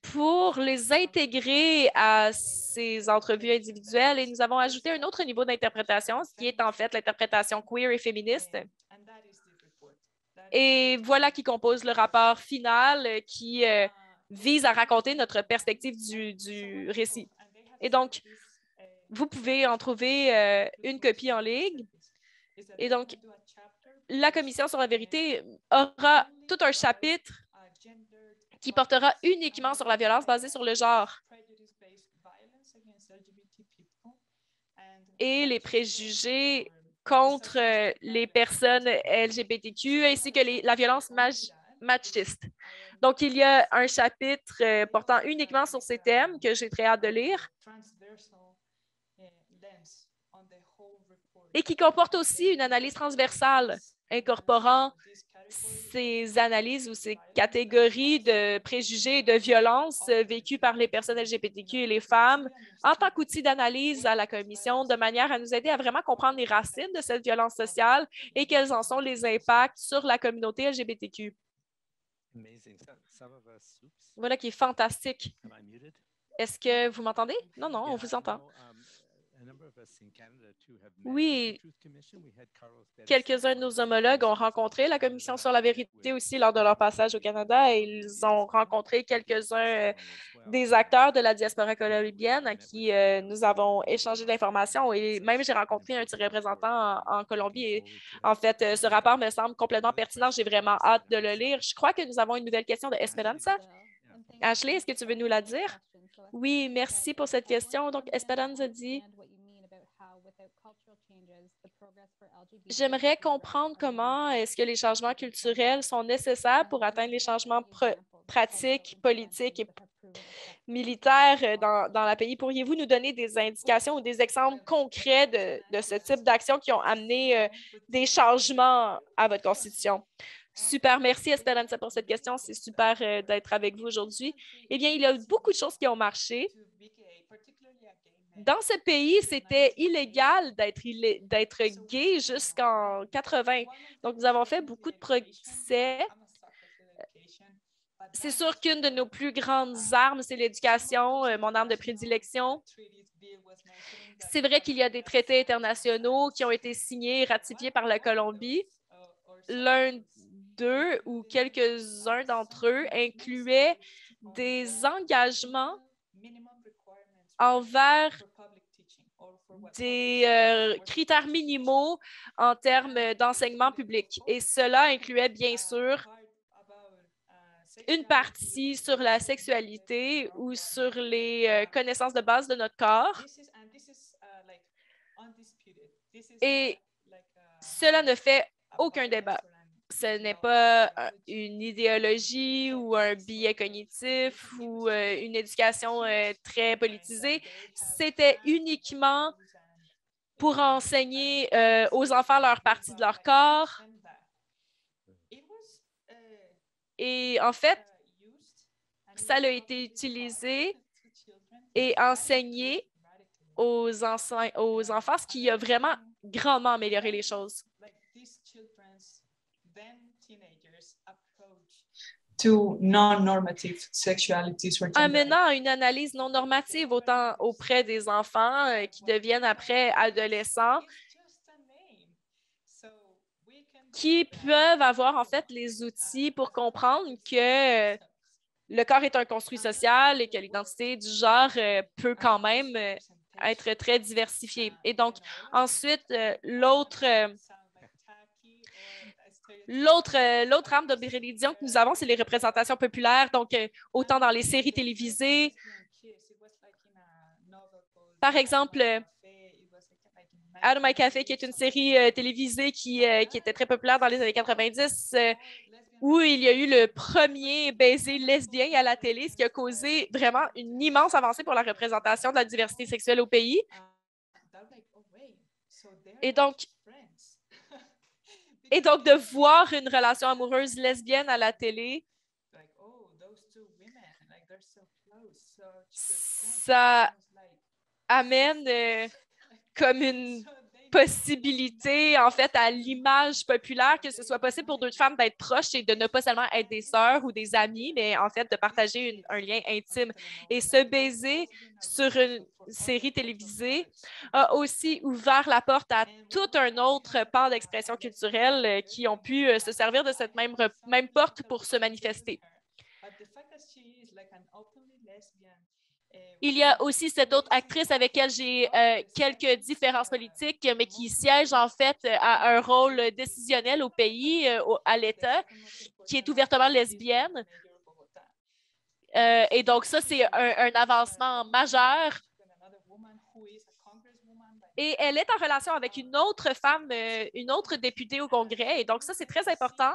pour les intégrer à ces entrevues individuelles et nous avons ajouté un autre niveau d'interprétation, ce qui est en fait l'interprétation queer et féministe. Et voilà qui compose le rapport final qui vise à raconter notre perspective du récit. Et donc, vous pouvez en trouver une copie en ligne. Et donc, la Commission sur la vérité aura tout un chapitre qui portera uniquement sur la violence basée sur le genre et les préjugés contre les personnes LGBTQ ainsi que la violence machiste. Donc, il y a un chapitre portant uniquement sur ces thèmes que j'ai très hâte de lire et qui comporte aussi une analyse transversale incorporant ces analyses ou ces catégories de préjugés et de violences vécues par les personnes LGBTQ et les femmes en tant qu'outil d'analyse à la Commission, de manière à nous aider à vraiment comprendre les racines de cette violence sociale et quels en sont les impacts sur la communauté LGBTQ. Voilà qui est fantastique. Est-ce que vous m'entendez? Non, non, on vous entend. Oui, quelques-uns de nos homologues ont rencontré la Commission sur la vérité aussi lors de leur passage au Canada et ils ont rencontré quelques-uns des acteurs de la diaspora colombienne à qui nous avons échangé d'informations et même j'ai rencontré un de ses représentants en Colombie et en fait, ce rapport me semble complètement pertinent. J'ai vraiment hâte de le lire. Je crois que nous avons une nouvelle question de Esperanza. Ashley, est-ce que tu veux nous la dire? Oui, merci pour cette question. Donc, Esperanza dit: j'aimerais comprendre comment est-ce que les changements culturels sont nécessaires pour atteindre les changements pratiques, politiques et militaires dans le pays. Pourriez-vous nous donner des indications ou des exemples concrets de ce type d'actions qui ont amené des changements à votre constitution? Super, merci Esperanza pour cette question. C'est super d'être avec vous aujourd'hui. Eh bien, il y a beaucoup de choses qui ont marché. Dans ce pays, c'était illégal d'être gay jusqu'en 80. Donc, nous avons fait beaucoup de progrès. C'est sûr qu'une de nos plus grandes armes, c'est l'éducation, mon arme de prédilection. C'est vrai qu'il y a des traités internationaux qui ont été signés et ratifiés par la Colombie. L'un d'eux ou quelques-uns d'entre eux incluaient des engagements envers des critères minimaux en termes d'enseignement public. Et cela incluait bien sûr une partie sur la sexualité ou sur les connaissances de base de notre corps. Et cela ne fait aucun débat. Ce n'est pas une idéologie ou un biais cognitif ou une éducation très politisée. C'était uniquement pour enseigner aux enfants leur partie de leur corps. Et en fait, ça a été utilisé et enseigné aux enfants, ce qui a vraiment grandement amélioré les choses. En menant une analyse non normative autant auprès des enfants qui deviennent après adolescents, qui peuvent avoir en fait les outils pour comprendre que le corps est un construit social et que l'identité du genre peut quand même être très diversifiée. Et donc, ensuite, l'autre arme de prédilection que nous avons, c'est les représentations populaires, donc autant dans les séries télévisées. Par exemple, Out of My Cafe, qui est une série télévisée qui était très populaire dans les années 90. où il y a eu le premier baiser lesbien à la télé, ce qui a causé vraiment une immense avancée pour la représentation de la diversité sexuelle au pays. Et donc, de voir une relation amoureuse lesbienne à la télé, ça amène comme une possibilité, en fait, à l'image populaire que ce soit possible pour deux femmes d'être proches et de ne pas seulement être des sœurs ou des amies, mais en fait de partager un lien intime. Et ce baiser sur une série télévisée a aussi ouvert la porte à tout un autre pan d'expression culturelle qui ont pu se servir de cette même porte pour se manifester. Il y a aussi cette autre actrice avec laquelle j'ai quelques différences politiques, mais qui siège en fait à un rôle décisionnel au pays, à l'État, qui est ouvertement lesbienne. Et donc ça, c'est un avancement majeur. Et elle est en relation avec une autre femme, une autre députée au Congrès. Et donc ça, c'est très important.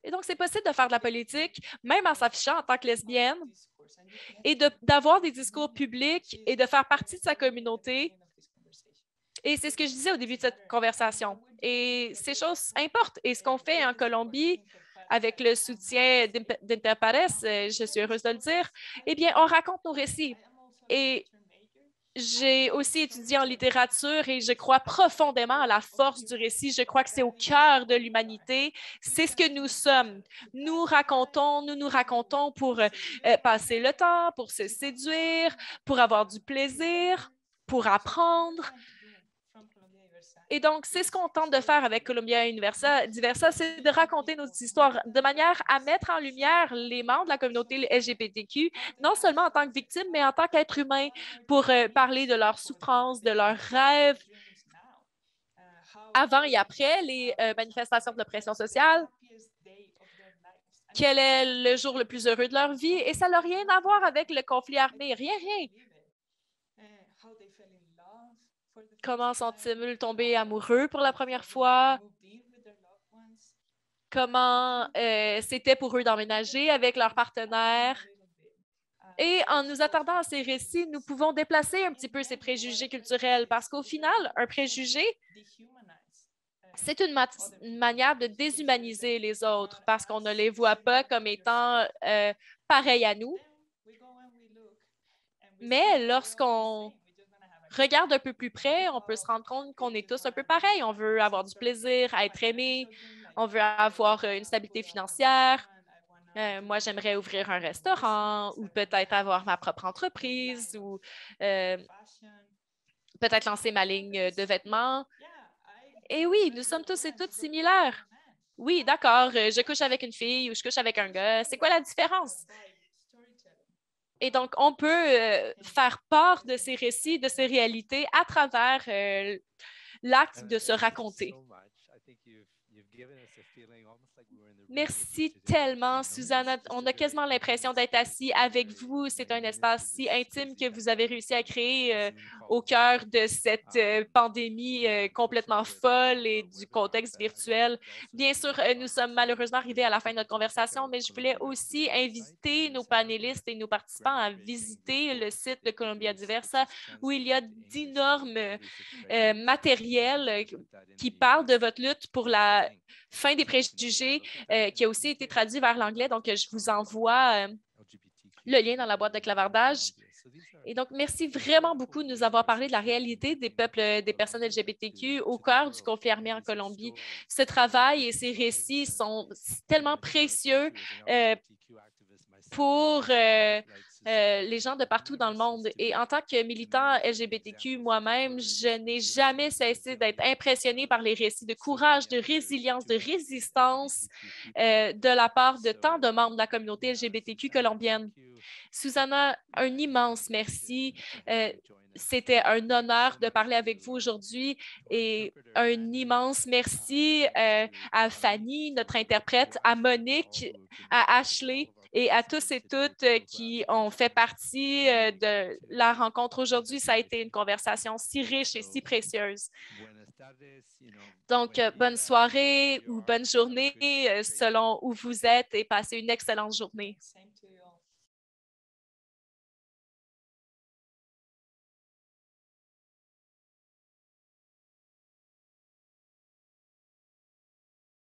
Et donc, c'est possible de faire de la politique, même en s'affichant en tant que lesbienne, et d'avoir des discours publics et de faire partie de sa communauté. Et c'est ce que je disais au début de cette conversation. Et ces choses importent. Et ce qu'on fait en Colombie, avec le soutien d'Interpares, je suis heureuse de le dire, eh bien, on raconte nos récits. Et j'ai aussi étudié en littérature et je crois profondément à la force du récit. Je crois que c'est au cœur de l'humanité. C'est ce que nous sommes. Nous nous racontons pour passer le temps, pour se séduire, pour avoir du plaisir, pour apprendre. Et donc, c'est ce qu'on tente de faire avec Columbia Diversa, c'est de raconter nos histoires de manière à mettre en lumière les membres de la communauté LGBTQ, non seulement en tant que victimes, mais en tant qu'êtres humains, pour parler de leurs souffrances, de leurs rêves, avant et après les manifestations de l'oppression sociale. Quel est le jour le plus heureux de leur vie? Et ça n'a rien à voir avec le conflit armé, rien. Comment sont-ils tombés amoureux pour la première fois? Comment c'était pour eux d'emménager avec leur partenaire? Et en nous attardant à ces récits, nous pouvons déplacer un petit peu ces préjugés culturels parce qu'au final, un préjugé, c'est une manière de déshumaniser les autres parce qu'on ne les voit pas comme étant pareils à nous. Mais lorsqu'on regarde un peu plus près, on peut se rendre compte qu'on est tous un peu pareils. On veut avoir du plaisir, être aimé, on veut avoir une stabilité financière. Moi, j'aimerais ouvrir un restaurant ou peut-être avoir ma propre entreprise ou peut-être lancer ma ligne de vêtements. Et oui, nous sommes tous et toutes similaires. Oui, d'accord, je couche avec une fille ou je couche avec un gars. C'est quoi la différence? Et donc, on peut faire part de ces récits, de ces réalités à travers l'acte de se raconter. Merci tellement, Susanna. On a quasiment l'impression d'être assis avec vous. C'est un espace si intime que vous avez réussi à créer au cœur de cette pandémie complètement folle et du contexte virtuel. Bien sûr, nous sommes malheureusement arrivés à la fin de notre conversation, mais je voulais aussi inviter nos panélistes et nos participants à visiter le site de Columbia Diversa où il y a d'énormes matériels qui parlent de votre lutte pour la fin des préjugés, qui a aussi été traduit vers l'anglais. Donc, je vous envoie le lien dans la boîte de clavardage. Et donc, merci vraiment beaucoup de nous avoir parlé de la réalité des peuples, des personnes LGBTQ au cœur du conflit armé en Colombie. Ce travail et ces récits sont tellement précieux pour les gens de partout dans le monde. Et en tant que militant LGBTQ moi-même, je n'ai jamais cessé d'être impressionnée par les récits de courage, de résilience, de résistance de la part de tant de membres de la communauté LGBTQ colombienne. Susanna, un immense merci. C'était un honneur de parler avec vous aujourd'hui et un immense merci à Fanny, notre interprète, à Monique, à Ashley et à tous et toutes qui ont fait partie de la rencontre aujourd'hui. Ça a été une conversation si riche et si précieuse. Donc, bonne soirée ou bonne journée selon où vous êtes et passez une excellente journée.